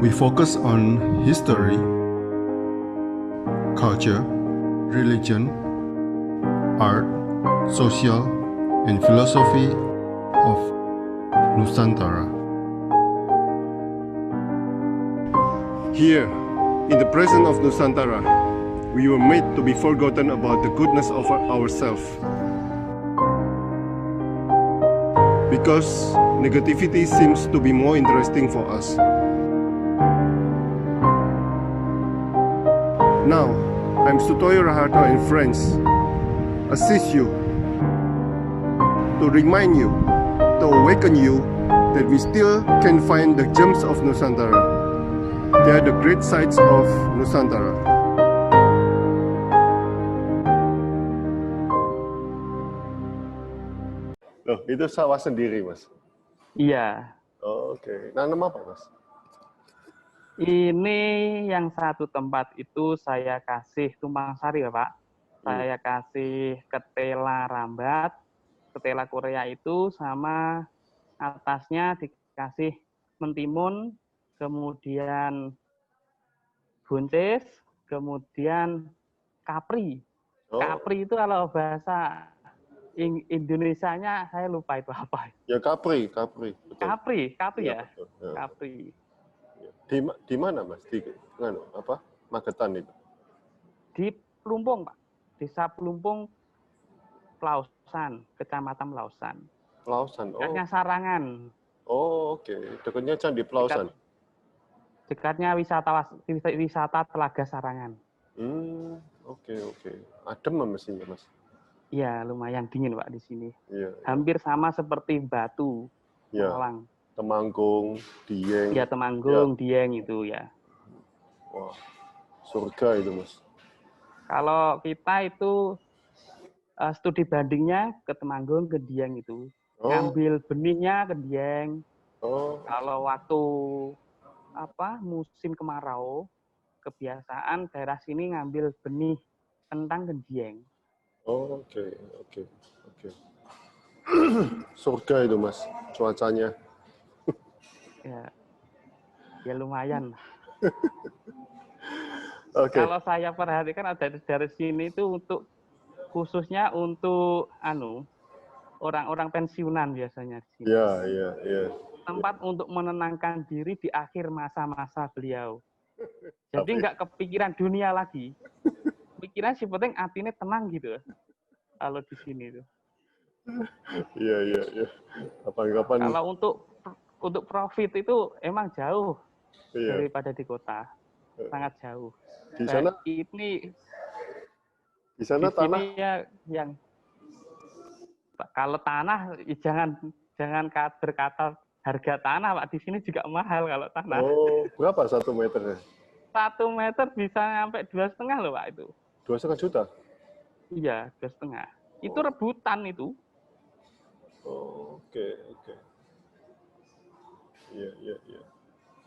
We focus on history, culture, religion, art, social, and philosophy of Nusantara. Here, in the presence of Nusantara, we were made to be forgotten about the goodness of ourselves. Because negativity seems to be more interesting for us. Now, I'm Sutoyo Raharto and friends assist you to remind you, to awaken you that we still can find the gems of Nusantara. They are the great sights of Nusantara. Loh, itu sawah sendiri, Mas? Iya. Oh, oke. Nanam apa, Mas? Ini yang satu tempat itu saya kasih tumpang sari ya, Pak. Saya kasih ketela rambat, ketela Korea itu sama atasnya dikasih mentimun, kemudian buncis, kemudian kapri. Kapri itu kalau bahasa Indonesianya saya lupa itu apa. Ya kapri. Betul. Kapri ya. Betul. Ya. Kapri. Di mana, Mas? Di Magetan itu? Di Plumpung, Pak. Desa Plumpung, Plausan, Kecamatan Plausan. Plausan. Oh. Dekatnya Sarangan. Oh, oke. Dekatnya Candi Plausan. Dekatnya wisata Telaga Sarangan. Oke. Adem mestinya, Mas. Iya, lumayan dingin, Pak, di sini. Iya. Hampir sama seperti Batu, Malang. Temanggung, Dieng. Iya, Temanggung, Dieng itu ya. Wah, surga itu, Mas. Kalau kita itu studi bandingnya ke Temanggung, ke Dieng itu. Ngambil benihnya ke Dieng. Kalau waktu musim kemarau, kebiasaan daerah sini ngambil benih kentang ke Dieng. Oke. Surga itu, Mas, cuacanya. Ya lumayan. Oke. Kalau saya perhatikan ada dari sini itu khususnya untuk orang-orang pensiunan biasanya di sini. Iya. Tempat untuk menenangkan diri di akhir masa-masa beliau. Jadi nggak kepikiran dunia lagi. Pikiran sih penting hatinya tenang gitu. Kalau di sini tuh. Iya. Kapan-kapan. Kalau untuk profit itu emang jauh daripada di kota, sangat jauh. Di sana tanah ya yang kalau tanah jangan berkata harga tanah, Pak, di sini juga mahal kalau tanah. Oh, berapa 1 meternya? 1 meter bisa sampai 2,5 loh, Pak, itu. 2,5 juta? Iya, 2,5. Itu rebutan itu. Oke. Iya.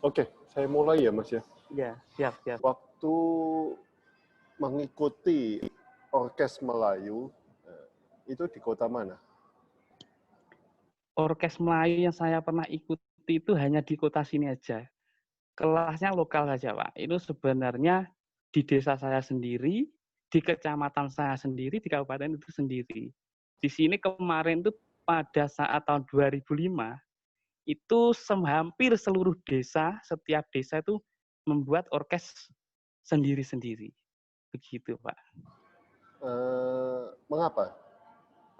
Oke, saya mulai ya, Mas ya. Iya, siap. Waktu mengikuti Orkes Melayu, itu di kota mana? Orkes Melayu yang saya pernah ikuti itu hanya di kota sini aja. Kelasnya lokal saja, Pak. Itu sebenarnya di desa saya sendiri, di kecamatan saya sendiri, di kabupaten itu sendiri. Di sini kemarin itu pada saat tahun 2005, itu hampir seluruh desa, setiap desa itu membuat orkes sendiri-sendiri. Begitu, Pak. Mengapa?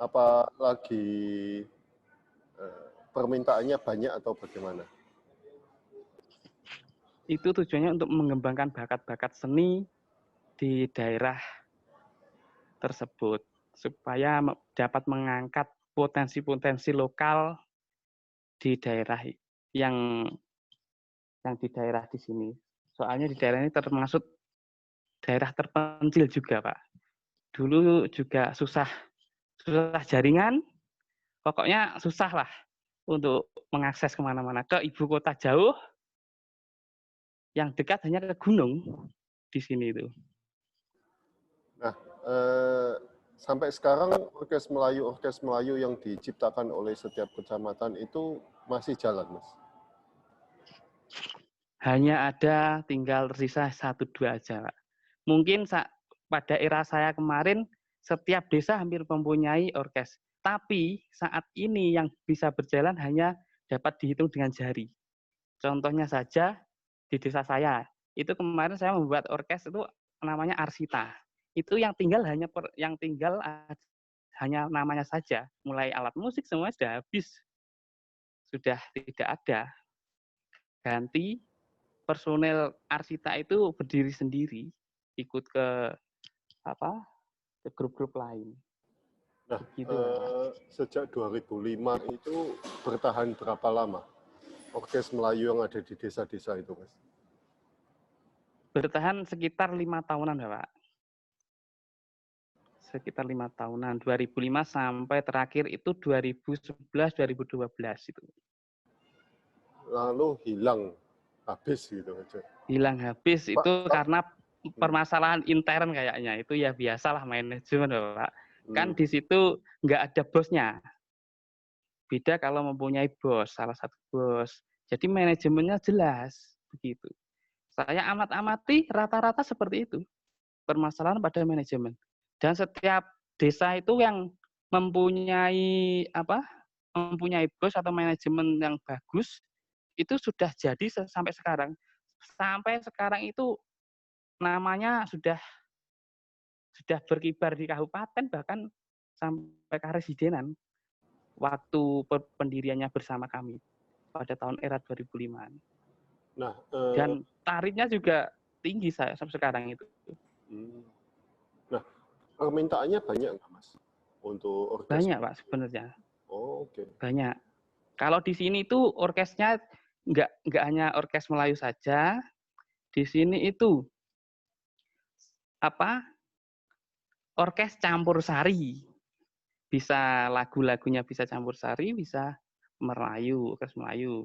Apa lagi permintaannya banyak atau bagaimana? Itu tujuannya untuk mengembangkan bakat-bakat seni di daerah tersebut, supaya dapat mengangkat potensi-potensi lokal di daerah yang di daerah di sini. Soalnya di daerah ini termasuk daerah terpencil juga, Pak. Dulu juga susah jaringan, pokoknya susah lah untuk mengakses kemana-mana. Ke ibu kota jauh, yang dekat hanya ke gunung di sini itu. Nah, sampai sekarang Orkes Melayu yang diciptakan oleh setiap kecamatan itu masih jalan, Mas? hanya ada tinggal tersisa 1-2 aja, Pak. Mungkin pada era saya kemarin, setiap desa hampir mempunyai orkes. Tapi saat ini yang bisa berjalan hanya dapat dihitung dengan jari. Contohnya saja di desa saya, itu kemarin saya membuat orkes itu namanya Arsita. Itu yang tinggal hanya namanya saja. Mulai alat musik semua sudah habis, sudah tidak ada. Ganti personel Arsita itu berdiri sendiri, ikut ke grup-grup lain. Nah, Gitu, Pak. sejak 2005 itu bertahan berapa lama orkes Melayu yang ada di desa-desa itu, Mas? Bertahan sekitar 5 tahunan, Pak. Sekitar 5 tahunan. 2005 sampai terakhir itu 2011-2012 itu. Lalu hilang, habis gitu aja. Hilang habis itu Pak. karena permasalahan intern kayaknya. Itu ya biasalah manajemen, Pak. Kan di situ nggak ada bosnya. Beda kalau mempunyai bos, salah satu bos. Jadi manajemennya jelas, begitu. Saya amati rata-rata seperti itu. Permasalahan pada manajemen. Dan setiap desa itu yang mempunyai mempunyai bos atau manajemen yang bagus, itu sudah jadi sampai sekarang. Sampai sekarang itu namanya sudah berkibar di kabupaten, bahkan sampai karesidenan waktu pendiriannya bersama kami pada tahun era 2005. Nah, dan tarifnya juga tinggi sampai sekarang itu. Nah, permintaannya banyak nggak, Mas, untuk orkes? Banyak, Pak, sebenarnya. Oh, oke. Banyak. Kalau di sini itu orkesnya nggak hanya orkes Melayu saja. Di sini itu orkes campur sari. Bisa lagu-lagunya bisa campur sari, bisa Melayu, orkes Melayu.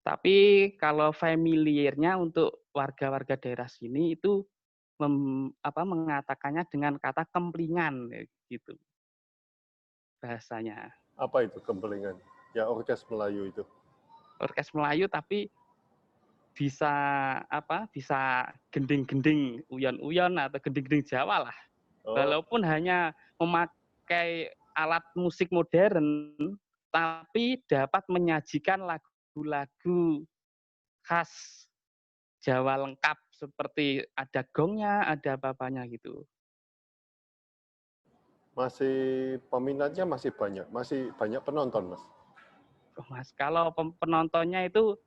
Tapi kalau familiarnya untuk warga-warga daerah sini itu mengatakannya dengan kata kemplingan gitu bahasanya. Apa itu kemplingan? Ya, orkes Melayu itu. Orkes Melayu tapi bisa bisa gending-gending uyon-uyon atau gending-gending Jawa lah. Walaupun hanya memakai alat musik modern, tapi dapat menyajikan lagu-lagu khas Jawa lengkap seperti ada gongnya, ada apa-apanya gitu. Masih peminatnya masih banyak penonton, Mas. Mas, kalau penontonnya itu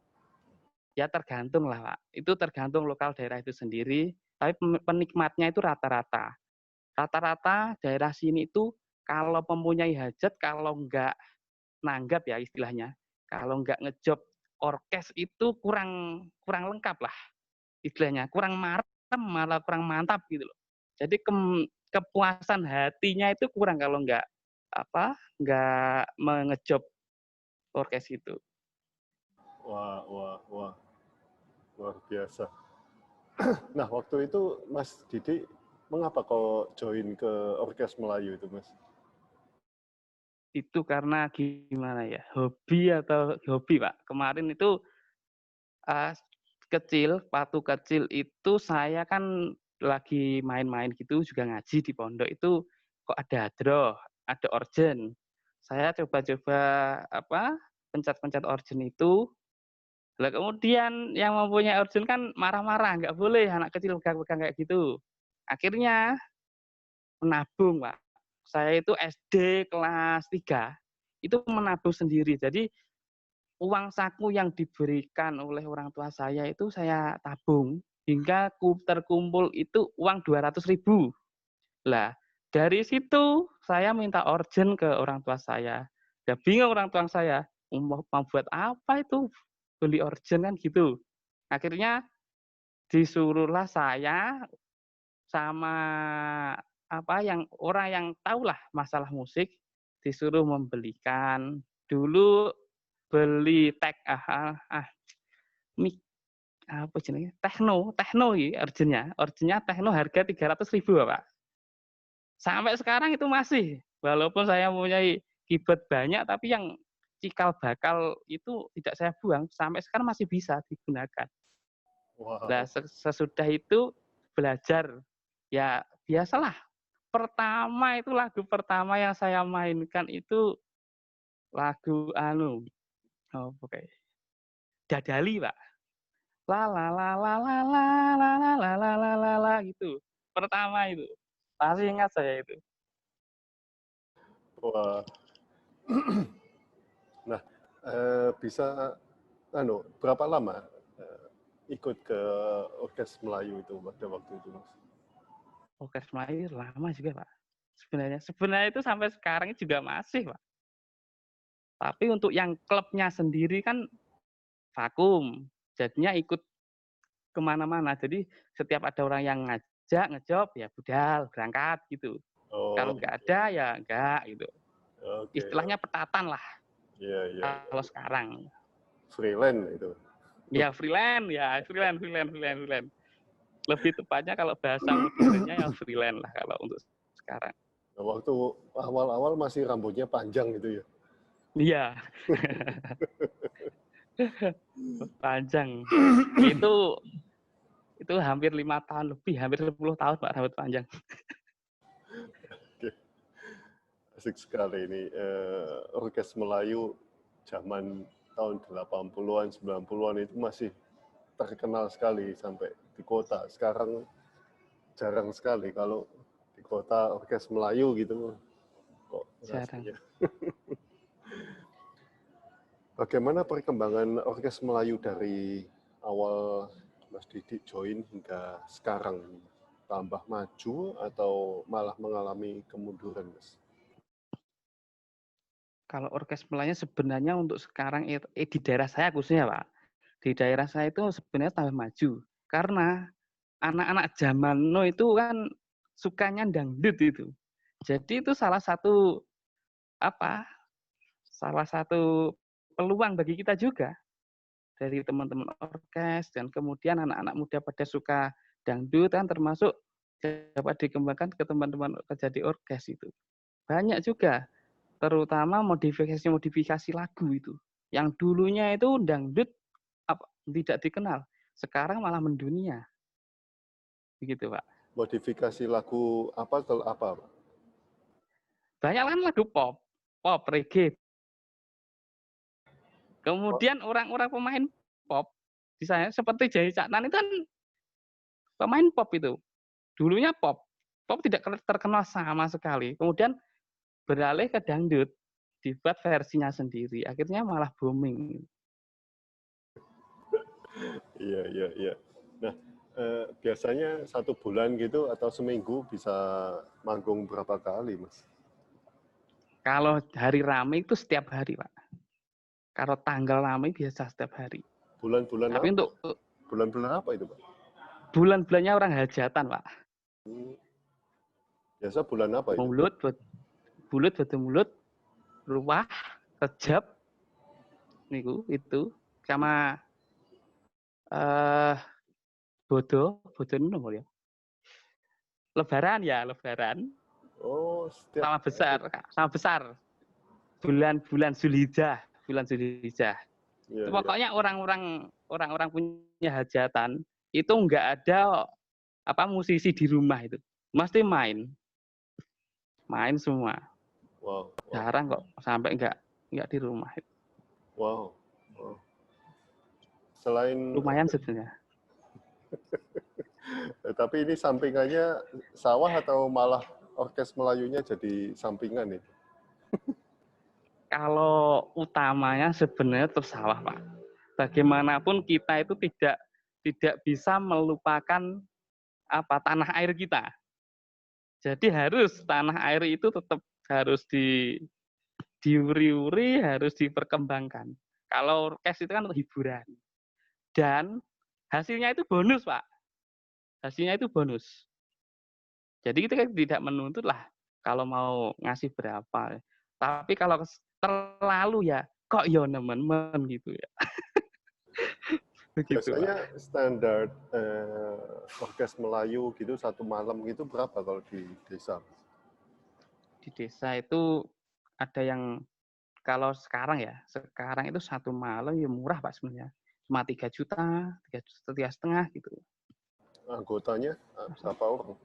ya tergantung lah, Pak. Itu tergantung lokal daerah itu sendiri, tapi penikmatnya itu rata-rata. Rata-rata daerah sini itu kalau mempunyai hajat, kalau nggak nanggap ya istilahnya, kalau nggak ngejob orkes itu kurang lengkap lah istilahnya, kurang marem, malah kurang mantap gitu loh. Jadi kepuasan hatinya itu kurang kalau nggak mengejob orkes itu. Wah, luar biasa. Nah, waktu itu Mas Didi, mengapa kau join ke orkes Melayu itu, Mas? Itu karena gimana ya, hobi, Pak. Kemarin itu waktu kecil itu saya kan lagi main-main gitu, juga ngaji di pondok itu kok ada hadroh, ada organ. Saya coba-coba pencet-pencet organ itu. Lah kemudian yang mempunyai organ kan marah-marah, nggak boleh anak kecil pegang-pegang kayak gitu. Akhirnya menabung, Pak. Saya itu SD kelas 3, itu menabung sendiri. Jadi uang saku yang diberikan oleh orang tua saya itu saya tabung hingga terkumpul itu uang 200.000. Lah, dari situ saya minta organ ke orang tua saya. Ya bingung orang tua saya, mau buat apa itu beli organ kan gitu. Akhirnya disuruhlah saya sama orang yang tahulah masalah musik, disuruh membelikan. Dulu beli techno orginnya techno harga 300.000, Pak. Sampai sekarang itu masih, walaupun saya mempunyai keyboard banyak, tapi yang cikal bakal itu tidak saya buang, sampai sekarang masih bisa digunakan. Nah, Wow. sesudah itu belajar. Ya, biasalah. Lagu pertama yang saya mainkan itu lagu oh, oke. Dadali, Pak. La la la la la la la la la la la la la gitu. Pertama itu. Masih ingat saya itu. Wah. Nah, bisa berapa lama ikut ke orkes Melayu itu pada waktu itu, Mas? Orkes Melayu lama juga, Pak. Sebenarnya itu sampai sekarang juga masih, Pak. Tapi untuk yang klubnya sendiri kan vakum. Jadinya ikut kemana-mana. Jadi setiap ada orang yang ngajak, ngejob, ya budal, berangkat gitu. Oh, Kalau nggak ada, ya nggak gitu. oke. Istilahnya petatan lah Iya, iya. kalau sekarang. Freelance itu. Ya freelance, freelance. Lebih tepatnya kalau bahasa modernnya ya freelance lah kalau untuk sekarang. Nah, waktu awal-awal masih rambutnya panjang gitu ya. Iya. Panjang. Itu hampir 5 tahun lebih, hampir 10 tahun Pak rambut panjang. Oke. Asik sekali ini. Orkes Melayu zaman tahun 80-an, 90-an itu masih terkenal sekali sampai di kota. Sekarang jarang sekali kalau di kota orkes Melayu gitu kok Jarang. rasanya. Bagaimana perkembangan orkes Melayu dari awal Mas Didik join hingga sekarang? Tambah maju atau malah mengalami kemunduran, Mas? Kalau orkes Melayu sebenarnya untuk sekarang di daerah saya khususnya Pak, di daerah saya itu sebenarnya tambah maju. Karena anak-anak zaman now itu kan sukanya dangdut itu. Jadi itu salah satu peluang bagi kita juga dari teman-teman orkes dan kemudian anak-anak muda pada suka dangdut kan termasuk dapat dikembangkan ke teman-teman kerja di orkes itu. Banyak juga terutama modifikasi lagu itu. Yang dulunya itu dangdut tidak dikenal, sekarang malah mendunia. Begitu, Pak. Modifikasi lagu apa ke apa, Pak? Banyak kan lagu pop, reggae. Kemudian orang-orang pemain pop, misalnya seperti Jai Caknan itu kan pemain pop itu. Dulunya pop. Pop tidak terkenal sama sekali. Kemudian beralih ke dangdut, dibuat versinya sendiri. Akhirnya malah booming. Iya. Nah, biasanya 1 bulan gitu atau seminggu bisa manggung berapa kali, Mas? Kalau hari rame itu setiap hari, Pak. Kalau tanggal rame biasa setiap hari. Bulan-bulan Tapi apa? untuk Bulan-bulan apa itu, Pak? bulan-bulannya orang hajatan, Pak. Biasa bulan apa itu? Mulut, ruah, rejab, itu sama bodo ini nomor ya. Lebaran. Oh, Sama besar. Bulan Zulhijjah. Iya. Pokoknya orang-orang punya hajatan itu enggak ada musisi di rumah itu. Mesti main semua. Wow. Jarang kok sampai enggak di rumah. Wow. Selain Lumayan sebenarnya. tapi ini sampingannya sawah atau malah orkes Melayunya jadi sampingan itu? Kalau utamanya sebenarnya tetap sawah, Pak. Bagaimanapun kita itu tidak bisa melupakan tanah air kita. Jadi harus tanah air itu tetap harus diuri-uri, harus diperkembangkan. Kalau orkes itu kan untuk hiburan. Dan hasilnya itu bonus, Pak. Jadi kita kan tidak menuntut lah kalau mau ngasih berapa. Tapi kalau terlalu ya kok ya nemen gitu ya. Begitu, Biasanya Pak. standar orkes Melayu gitu 1 malam gitu berapa kalau di desa? Di desa itu ada yang kalau sekarang itu 1 malam ya murah Pak sebenarnya. cuma 3 juta, 3,5 gitu. Anggotanya berapa orang?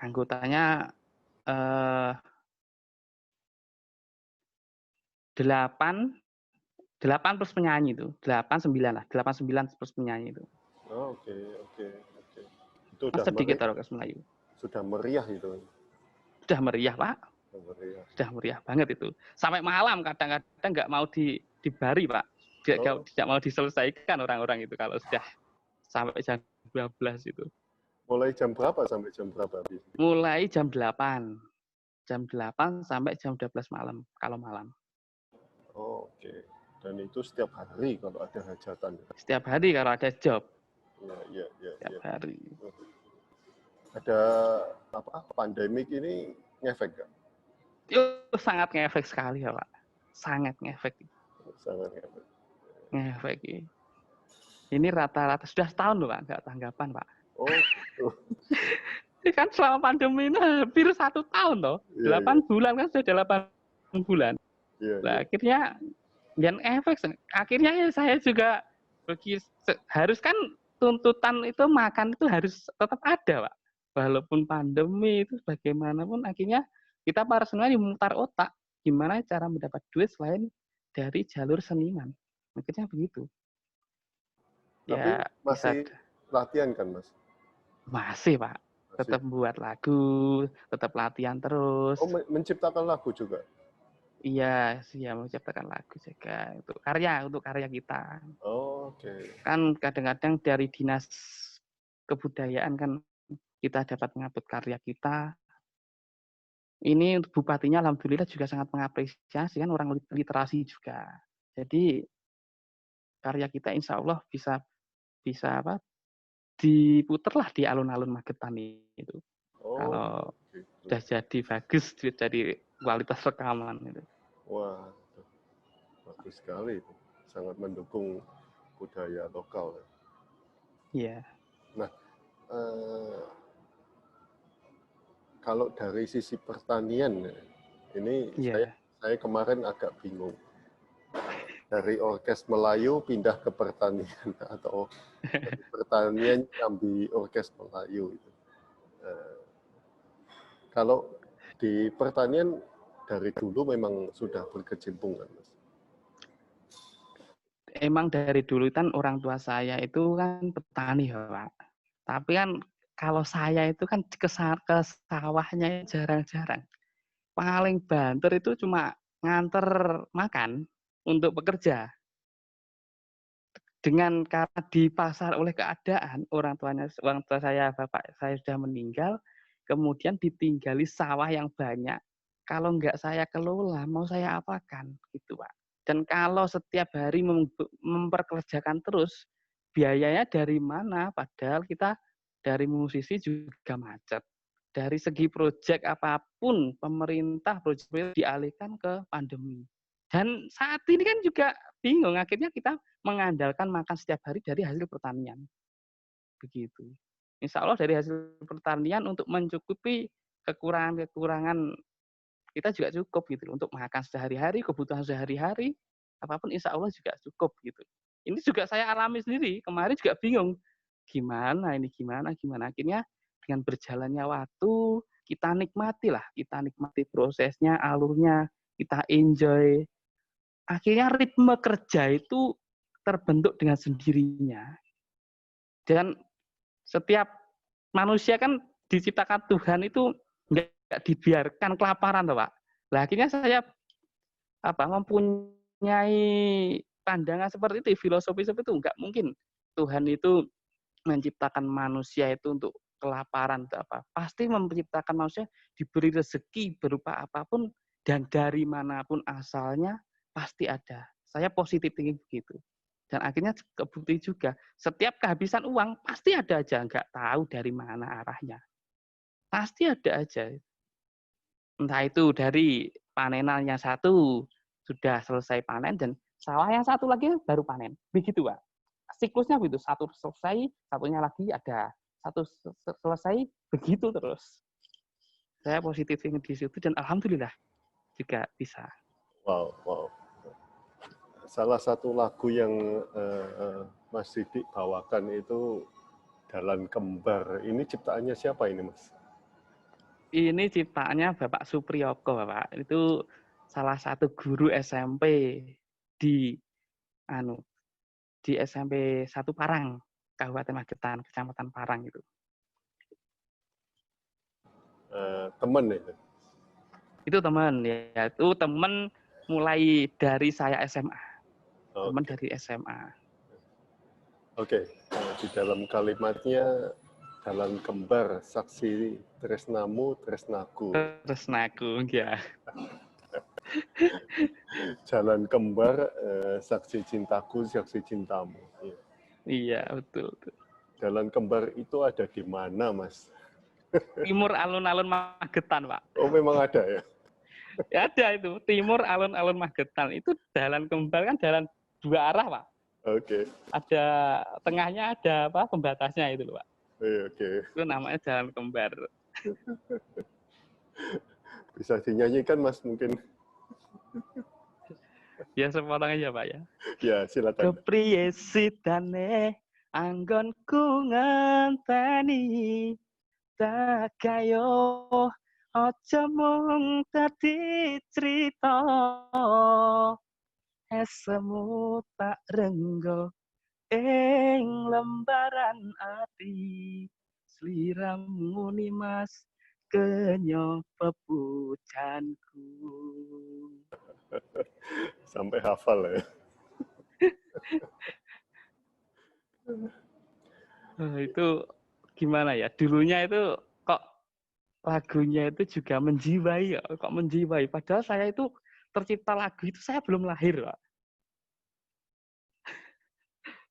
Anggotanya 8 plus penyanyi itu. 8, 9 lah. 8, 9 plus penyanyi itu. Oh, oke. Itu Mas sedikit orkes Melayu. sudah meriah itu. Sudah meriah, Pak. Sudah meriah banget itu. Sampai malam kadang-kadang nggak mau dibari, Pak. Tidak mau diselesaikan orang-orang itu kalau sudah sampai jam 12 itu. Mulai jam berapa sampai jam berapa? Mulai jam 8. Jam 8 sampai jam 12 malam, kalau malam. Oh, oke. Dan itu setiap hari kalau ada hajatan. Setiap hari kalau ada job. Iya. Setiap hari. Ada pandemik ini ngefek nggak? Itu sangat ngefek sekali ya, Pak. Sangat ngefek. Sangat ngefek. Ngefek. Ini rata-rata sudah setahun loh, Pak, nggak tanggapan, Pak. Oh, gitu. Ini kan selama pandemi ini hampir 1 tahun loh. 8 bulan kan sudah 8 bulan. Nah, akhirnya dan efek. Akhirnya ya saya juga harus kan tuntutan itu makan itu harus tetap ada, Pak. Walaupun pandemi itu bagaimanapun akhirnya kita para seniman memutar otak gimana cara mendapat duit selain dari jalur seniman. Akhirnya begitu. Tapi ya, masih latihan kan, Mas? Masih, Pak. Tetap buat lagu, tetap latihan terus. Oh, menciptakan lagu juga? Iya, menciptakan lagu juga. Untuk karya kita. Oh, oke. Kan kadang-kadang dari dinas kebudayaan kan kita dapat mengupload karya kita. Ini untuk bupatinya alhamdulillah juga sangat mengapresiasi kan orang literasi juga. Jadi karya kita insya Allah bisa diputerlah di alun-alun Magetan itu. Kalau sudah jadi bagus, jadi kualitas rekaman itu. Wah, bagus sekali itu. Sangat mendukung budaya lokal. Iya. Nah, kalau dari sisi pertanian, ini saya kemarin agak bingung. Dari orkes Melayu pindah ke pertanian atau dari pertanian nyambi orkes Melayu. Kalau di pertanian dari dulu memang sudah berkecimpung kan, Mas? Emang dari dulu kan orang tua saya itu kan petani, Pak. Tapi kan kalau saya itu kan ke sawahnya jarang-jarang. Paling banter itu cuma nganter makan untuk bekerja. Dengan karena di pasar oleh keadaan orang tua saya, bapak saya sudah meninggal, kemudian ditinggali sawah yang banyak. Kalau nggak saya kelola, mau saya apakan, gitu, Pak. Dan kalau setiap hari memperkerjakan terus, biayanya dari mana? Padahal kita dari musisi juga macet. Dari segi proyek apapun, pemerintah proyek dialihkan ke pandemi. Dan saat ini kan juga bingung, akhirnya kita mengandalkan makan setiap hari dari hasil pertanian. Begitu. Insya Allah dari hasil pertanian untuk mencukupi kekurangan-kekurangan kita juga cukup gitu untuk makan sehari-hari, kebutuhan sehari-hari, apapun insya Allah juga cukup gitu. Ini juga saya alami sendiri, kemarin juga bingung, gimana. Akhirnya dengan berjalannya waktu, kita nikmati prosesnya, alurnya, kita enjoy. Akhirnya ritme kerja itu terbentuk dengan sendirinya. Dan setiap manusia kan diciptakan Tuhan itu nggak dibiarkan kelaparan, Pak. Nah, akhirnya saya mempunyai pandangan seperti itu, filosofi seperti itu. Nggak mungkin Tuhan itu menciptakan manusia itu untuk kelaparan atau apa. Pasti menciptakan manusia diberi rezeki berupa apapun dan dari manapun asalnya pasti ada. Saya positif thinking begitu. Dan akhirnya kebukti juga, setiap kehabisan uang pasti ada aja, nggak tahu dari mana arahnya. Pasti ada aja. Entah itu dari panenannya satu sudah selesai panen dan sawah yang satu lagi baru panen. Begitu, Pak. Siklusnya begitu, satu selesai, satunya lagi ada. Satu selesai, begitu terus. Saya positif di situ dan alhamdulillah juga bisa. Wow. salah satu lagu yang Mas Didik bawakan itu Dalan Kembar. Ini ciptaannya siapa ini, Mas? Ini ciptaannya Bapak Supriyoko, Bapak. Itu salah satu guru SMP di di SMP 1 Parang, Kabupaten Magetan, Kecamatan Parang itu. Teman itu. Itu teman ya, itu teman mulai dari saya SMA. Teman Oke. dari SMA. Oke. Di dalam kalimatnya Dalan Kembar, saksi tresnamu, tresnaku. Tresnaku, ya. Jalan kembar, saksi cintaku, saksi cintamu. Iya. Iya, betul. Jalan kembar itu ada di mana, Mas? Timur alun-alun Magetan, Pak. Oh, memang ada ya? Ya ada itu, timur alun-alun Magetan. Itu jalan kembar kan jalan 2 arah, Pak. Oke. Ada tengahnya ada apa pembatasnya itu, Pak. Oke. Itu namanya jalan kembar. Bisa dinyanyikan, Mas, mungkin? Ya sepotong aja, Pak ya. Ya, silakan. Kepriye sitane anggonku ngenteni tak kayo aja mung dadi crita esemu tak renggo ing lembaran ati sliramu ni Mas kenyo pepujanku. Sampai hafal ya. Itu gimana ya? Dulunya itu kok lagunya itu juga menjiwai ya, kok menjiwai. Padahal saya itu tercipta lagu itu saya belum lahir, Pak.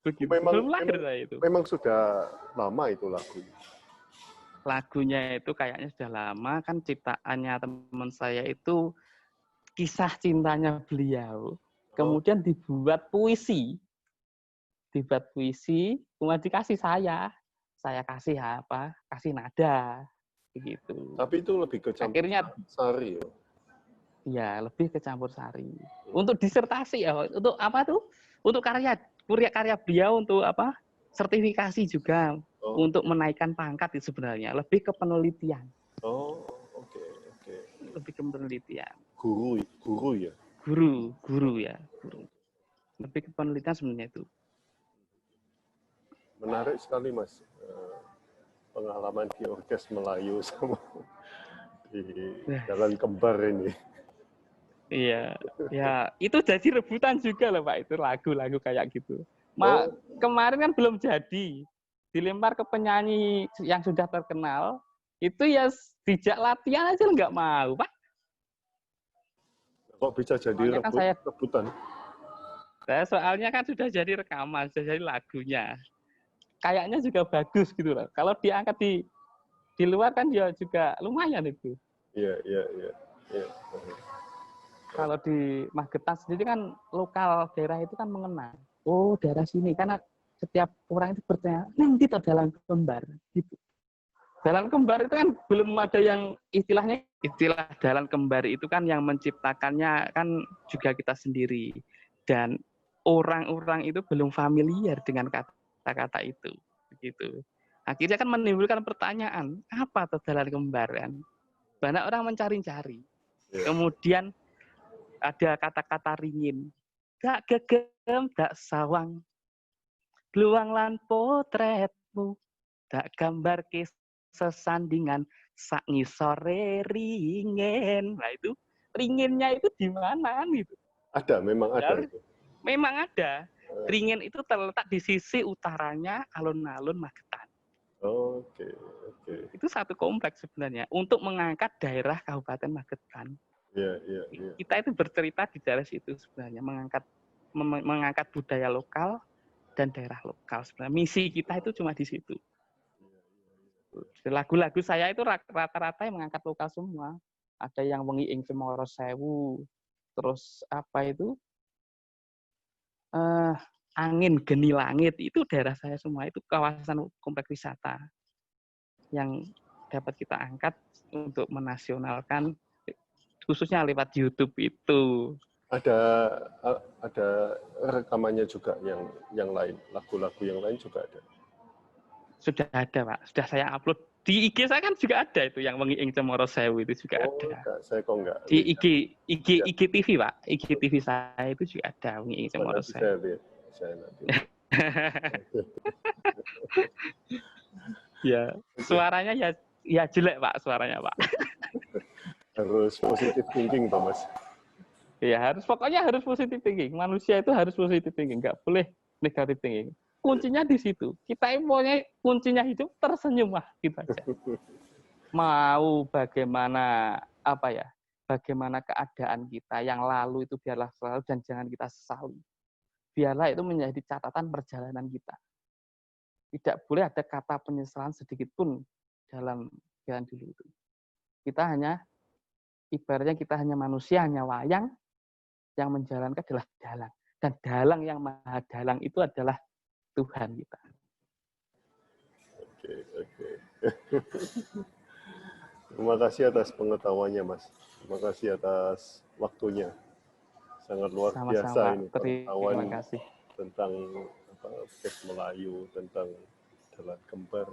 Begitu. Belum lahir saya itu. Memang sudah lama itu lagunya. Lagunya itu kayaknya sudah lama, kan ciptaannya teman saya itu kisah cintanya beliau. Kemudian dibuat puisi. Kemudian dikasih saya. Saya kasih apa? Kasih nada. Begitu. Tapi itu lebih ke campur Akhirnya sari ya? Ya, lebih ke campur sari. Untuk disertasi ya, untuk apa tuh? Untuk karya beliau untuk apa? Sertifikasi juga untuk menaikkan pangkat itu sebenarnya, lebih ke penelitian. Oh, oke. Lebih ke penelitian. Guru ya? Guru ya, guru. Lebih ke penelitian sebenarnya itu. Menarik sekali, Mas. Pengalaman di orkes Melayu sama di Jalan Kembar ini. Iya, ya itu jadi rebutan juga loh Pak, itu lagu-lagu kayak gitu. Kemarin kan belum jadi, dilempar ke penyanyi yang sudah terkenal, itu ya dijak latihan aja nggak mau Pak. Kok bisa jadi rebutan? Soalnya kan sudah jadi rekaman, sudah jadi lagunya. Kayaknya juga bagus gitu loh. Kalau diangkat di luar kan ya juga lumayan itu. Iya. Kalau di Magetan sendiri kan lokal daerah itu kan mengenal. Oh, daerah sini. Karena setiap orang itu bertanya, nanti itu Dalan Kembar. Gitu. Dalan Kembar itu kan belum ada yang istilah Dalan Kembar itu kan yang menciptakannya kan juga kita sendiri. Dan orang-orang itu belum familiar dengan kata-kata itu. Begitu. Akhirnya kan menimbulkan pertanyaan, apa itu Dalan Kembar kan? Banyak orang mencari-cari. Kemudian ada kata-kata ringin. Dak gegem, dak sawang. Gluang lan potretmu. Dak gambar sesandingan sak ngisore ringin. Nah itu ringinnya itu di mana gitu. Memang ada. Memang ada. Ringin itu terletak di sisi utaranya alun-alun Magetan. Oke. Itu satu kompleks sebenarnya untuk mengangkat daerah Kabupaten Magetan. Iya. Kita itu bercerita di daerah situ sebenarnya mengangkat budaya lokal dan daerah lokal sebenarnya. Misi kita itu cuma di situ. Lagu-lagu saya itu rata-rata yang mengangkat lokal semua. Ada yang Wengi ing Cemoro Sewu, terus apa itu angin geni langit, itu daerah saya semua, itu kawasan kompleks wisata yang dapat kita angkat untuk menasionalkan khususnya lewat YouTube itu. ada rekamannya juga yang lain, lagu-lagu yang lain juga ada. Sudah ada, Pak. Sudah saya upload. Di IG saya kan juga ada itu yang Wengi ing Cemoro Sewu itu juga Oh, ada. saya kok nggak Di lihat. IG TV, Pak. IG TV saya itu juga ada Wengi ing Cemoro Nanti Sewu. saya lihat. Saya nanti lihat. Ya, suaranya ya jelek, Pak, suaranya, Pak. Harus positive thinking, Pak Mas. Ya, pokoknya harus positive thinking. Manusia itu harus positive thinking, nggak boleh negative thinking. Kuncinya di situ. Kita pokoknya kuncinya hidup tersenyum lah gitu aja. Mau bagaimana bagaimana keadaan kita yang lalu itu biarlah selalu dan jangan kita sesali. Biarlah itu menjadi catatan perjalanan kita. Tidak boleh ada kata penyesalan sedikit pun dalam jalan dulu itu. Kita hanya ibaratnya kita hanya manusia, hanya wayang yang menjalankan adalah dalang. Dan dalang yang maha dalang itu adalah Tuhan kita. Oke. Terima kasih atas pengetahuannya, Mas. Terima kasih atas waktunya. Sangat luar biasa ini pengetahuan Terima kasih. tentang orkes Melayu, tentang dalang kembar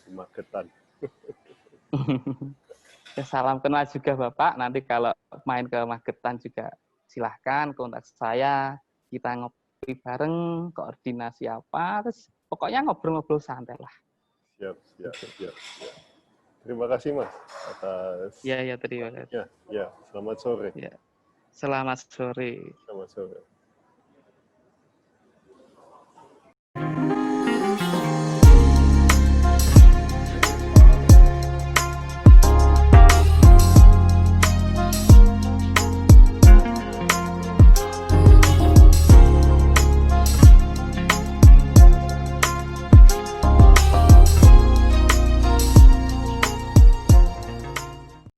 di Magetan. Ya, salam kenal juga Bapak. Nanti kalau main ke Magetan juga silahkan kontak saya. Kita ngopi bareng, koordinasi apa. Terus pokoknya ngobrol-ngobrol santai lah. Siap. Terima kasih, Mas, atas... Ya, terima kasih. Ya, selamat sore. Ya. Selamat sore. Selamat sore.